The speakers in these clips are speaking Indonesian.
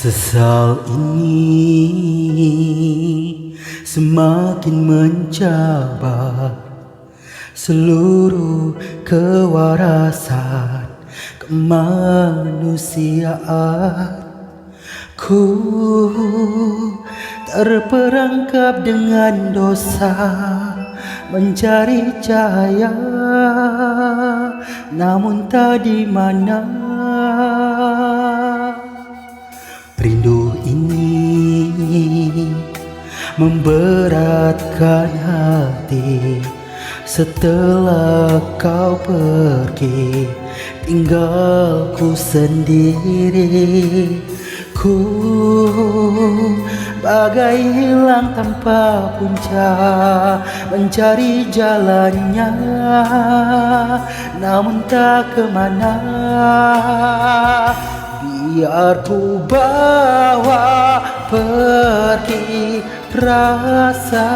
Sesal ini semakin mencabar seluruh kewarasan kemanusiaan. Ku terperangkap dengan dosa, mencari cahaya, namun tak di mana. Rindu ini memberatkan hati. Setelah kau pergi, tinggalku sendiri. Ku bagai hilang tanpa puncak, mencari jalannya, namun tak kemana. Biar ku bawa pergi rasa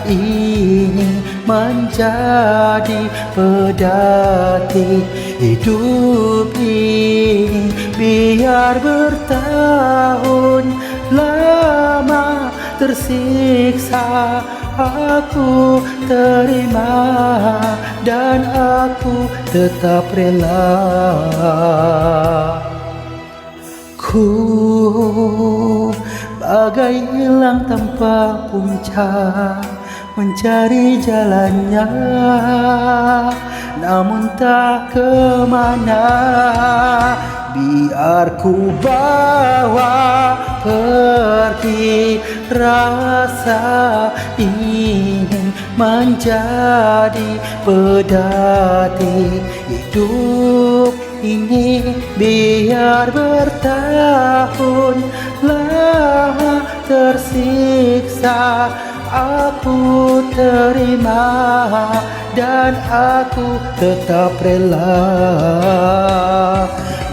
ini, menjadi pedati hidup ini. Biar bertahun lama tersiksa, aku terima dan aku tetap rela. Ku bagai hilang tanpa puncak, mencari jalannya, namun tak kemana. Biar ku bawa pergi rasa ini, menjadi pedati hidup ini. Biar bertahun lama tersiksa, aku terima dan aku tetap rela.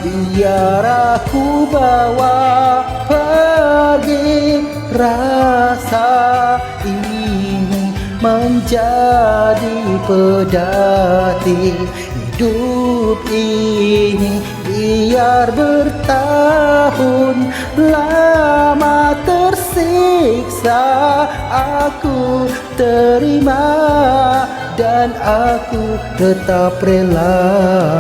Biar aku bawa pergi rasa ini, menjadi pedati hidup ini. Biar bertahun lama tersiksa, aku terima dan aku tetap rela.